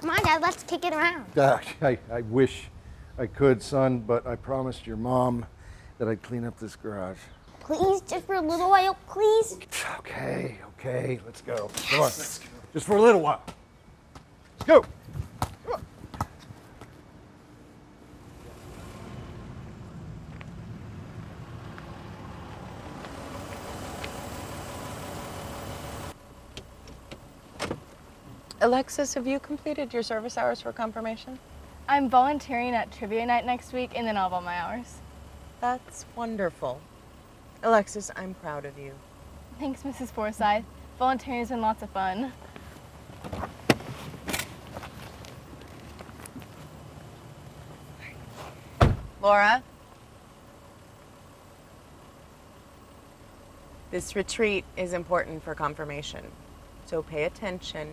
Come on, Dad, let's kick it around. I wish I could, son, but I promised your mom that I'd clean up this garage. Please, just for a little while, please. Okay, let's go. Come on, let's go. Just for a little while. Let's go. Come on. Alexis, have you completed your service hours for confirmation? I'm volunteering at trivia night next week, and then I'll have all my hours. That's wonderful. Alexis, I'm proud of you. Thanks, Mrs. Forsyth. Volunteering has been lots of fun. Laura? This retreat is important for confirmation, so pay attention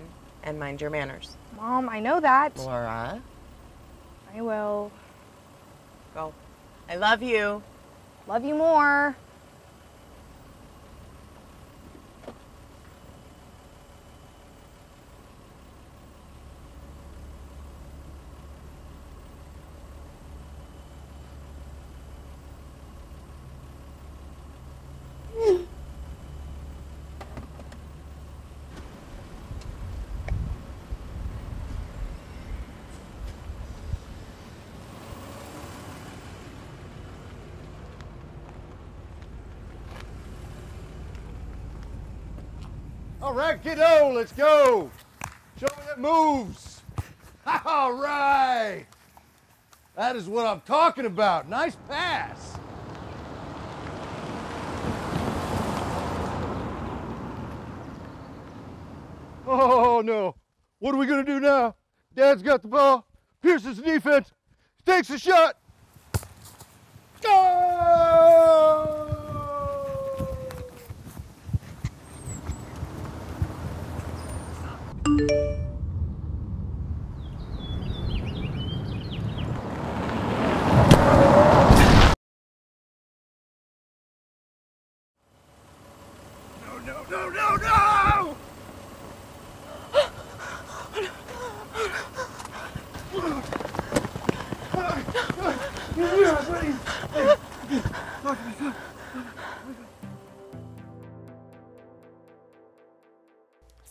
and mind your manners. Mom, I know that. Laura? I will. Go. I love you. Love you more. All right, kiddo, let's go. Show me that moves. All right. That is what I'm talking about. Nice pass. Oh, no. What are we going to do now? Dad's got the ball. Pierce's defense. Takes a shot. Go! No!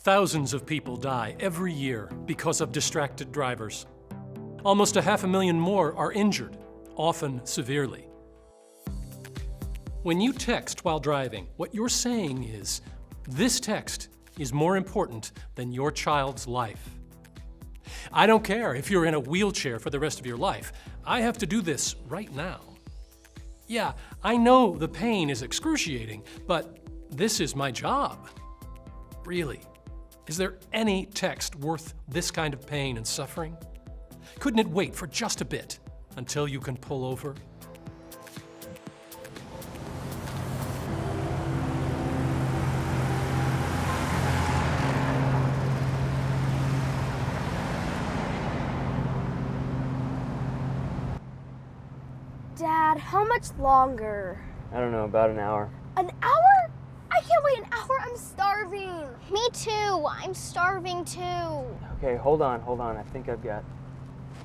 Thousands of people die every year because of distracted drivers. Almost 500,000 more are injured, often severely. When you text while driving, what you're saying is, this text is more important than your child's life. I don't care if you're in a wheelchair for the rest of your life. I have to do this right now. Yeah, I know the pain is excruciating, but this is my job. Really, is there any text worth this kind of pain and suffering? Couldn't it wait for just a bit until you can pull over? Dad, how much longer? I don't know, about an hour. An hour? I can't wait an hour. I'm starving. Me too. I'm starving too. Okay, hold on. I think I've got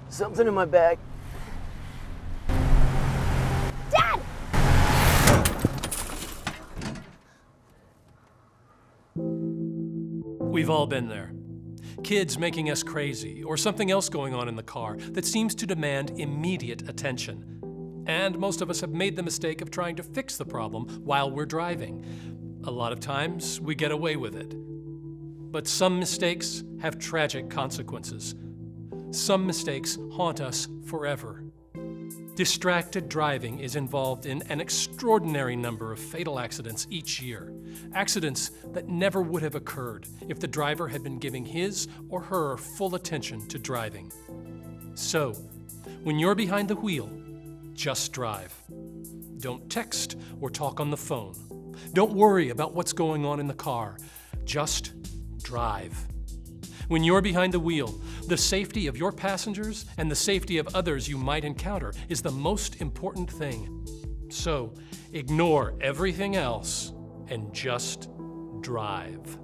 something in my bag. Dad! We've all been there. Kids making us crazy, or something else going on in the car that seems to demand immediate attention. And most of us have made the mistake of trying to fix the problem while we're driving. A lot of times, we get away with it. But some mistakes have tragic consequences. Some mistakes haunt us forever. Distracted driving is involved in an extraordinary number of fatal accidents each year. Accidents that never would have occurred if the driver had been giving his or her full attention to driving. So, when you're behind the wheel, just drive. Don't text or talk on the phone. Don't worry about what's going on in the car. Just drive. When you're behind the wheel, the safety of your passengers and the safety of others you might encounter is the most important thing. So, ignore everything else and just drive.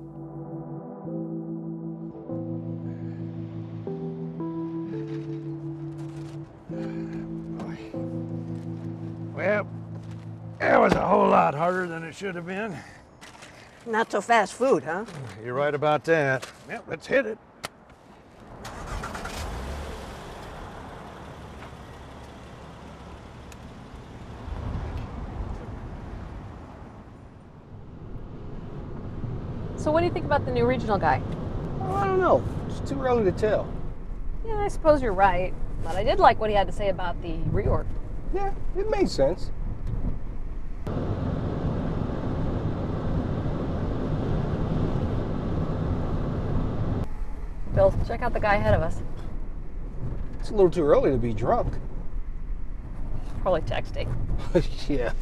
Well, that was a whole lot harder than it should have been. Not so fast food, huh? You're right about that. Well, let's hit it. So what do you think about the new regional guy? Oh, I don't know. It's too early to tell. Yeah, I suppose you're right. But I did like what he had to say about the reorg. Yeah, it made sense. Bill, check out the guy ahead of us. It's a little too early to be drunk. Probably texting. Yeah.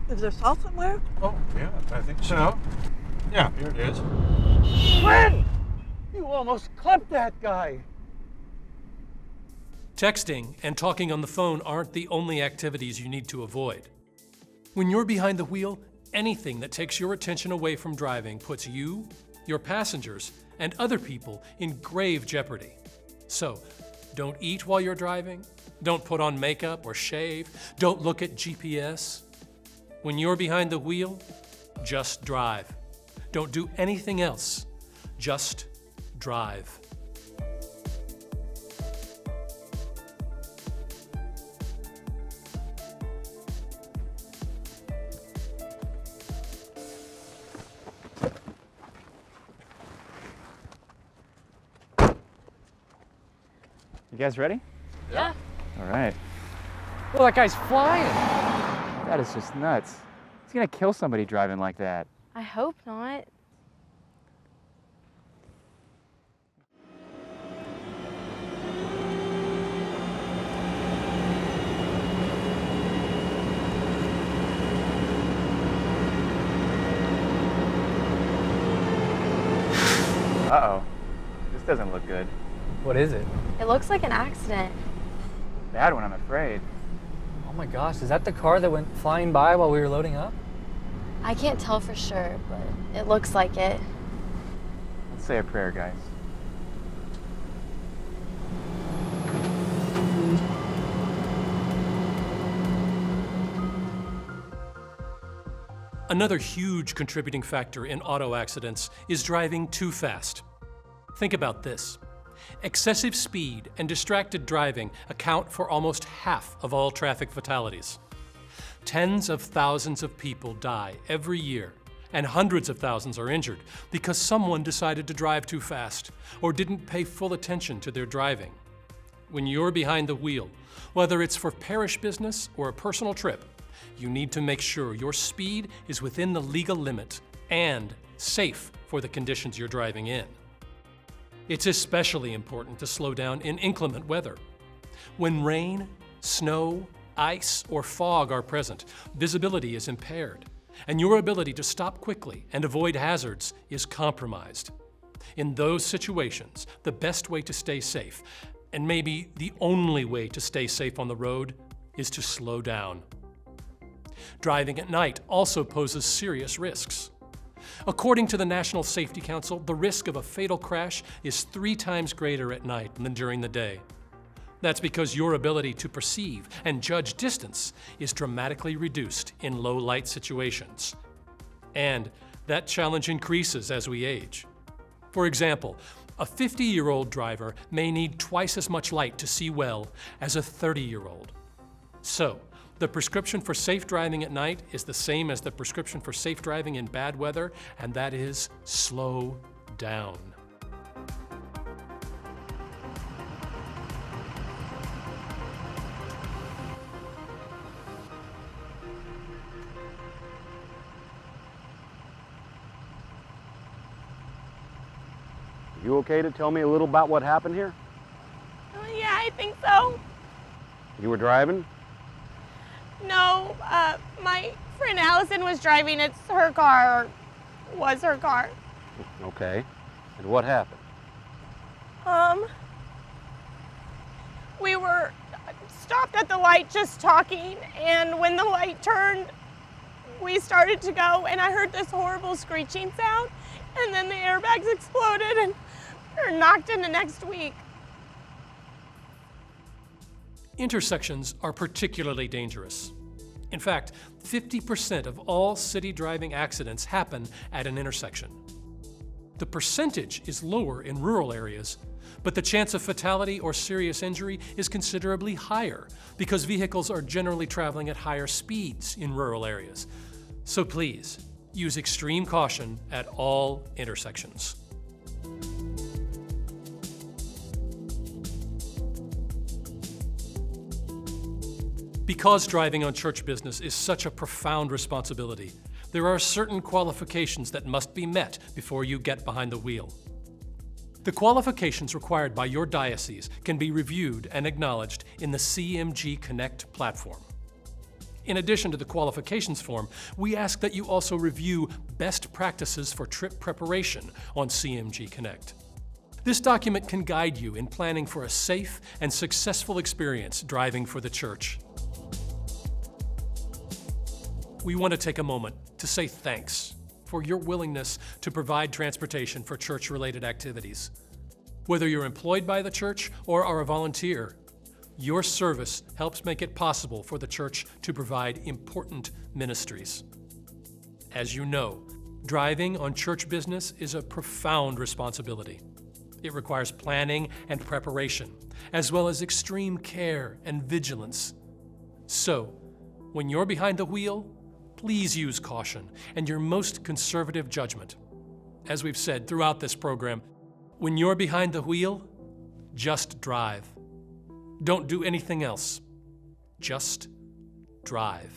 Is there salt somewhere? Oh, yeah, I think so. Yeah, here it is. Glenn! You almost clipped that guy. Texting and talking on the phone aren't the only activities you need to avoid. When you're behind the wheel, anything that takes your attention away from driving puts you, your passengers, and other people in grave jeopardy. So, don't eat while you're driving, don't put on makeup or shave, don't look at GPS. When you're behind the wheel, just drive. Don't do anything else, just drive. You guys ready? Yeah. All right. Well, that guy's flying. That is just nuts. He's gonna kill somebody driving like that. I hope not. Uh-oh. This doesn't look good. What is it? It looks like an accident. Bad one, I'm afraid. Oh my gosh, is that the car that went flying by while we were loading up? I can't tell for sure, but it looks like it. Let's say a prayer, guys. Another huge contributing factor in auto accidents is driving too fast. Think about this. Excessive speed and distracted driving account for almost half of all traffic fatalities. Tens of thousands of people die every year, and hundreds of thousands are injured because someone decided to drive too fast or didn't pay full attention to their driving. When you're behind the wheel, whether it's for parish business or a personal trip, you need to make sure your speed is within the legal limit and safe for the conditions you're driving in. It's especially important to slow down in inclement weather. When rain, snow, ice, or fog are present, visibility is impaired, and your ability to stop quickly and avoid hazards is compromised. In those situations, the best way to stay safe, and maybe the only way to stay safe on the road, is to slow down. Driving at night also poses serious risks. According to the National Safety Council, the risk of a fatal crash is 3 times greater at night than during the day. That's because your ability to perceive and judge distance is dramatically reduced in low light situations. And that challenge increases as we age. For example, a 50-year-old driver may need twice as much light to see well as a 30-year-old. So, the prescription for safe driving at night is the same as the prescription for safe driving in bad weather, and that is slow down. You okay to tell me a little about what happened here? Yeah, I think so. You were driving? No, my friend Allison was driving. It's her car, or was her car. Okay. And what happened? We were stopped at the light just talking, and when the light turned, we started to go, and I heard this horrible screeching sound, and then the airbags exploded, and or knocked into next week. Intersections are particularly dangerous. In fact, 50% of all city driving accidents happen at an intersection. The percentage is lower in rural areas, but the chance of fatality or serious injury is considerably higher because vehicles are generally traveling at higher speeds in rural areas. So please, use extreme caution at all intersections. Because driving on church business is such a profound responsibility, there are certain qualifications that must be met before you get behind the wheel. The qualifications required by your diocese can be reviewed and acknowledged in the CMG Connect platform. In addition to the qualifications form, we ask that you also review best practices for trip preparation on CMG Connect. This document can guide you in planning for a safe and successful experience driving for the church. We want to take a moment to say thanks for your willingness to provide transportation for church-related activities. Whether you're employed by the church or are a volunteer, your service helps make it possible for the church to provide important ministries. As you know, driving on church business is a profound responsibility. It requires planning and preparation, as well as extreme care and vigilance. So, when you're behind the wheel, please use caution and your most conservative judgment. As we've said throughout this program, when you're behind the wheel, just drive. Don't do anything else. Just drive.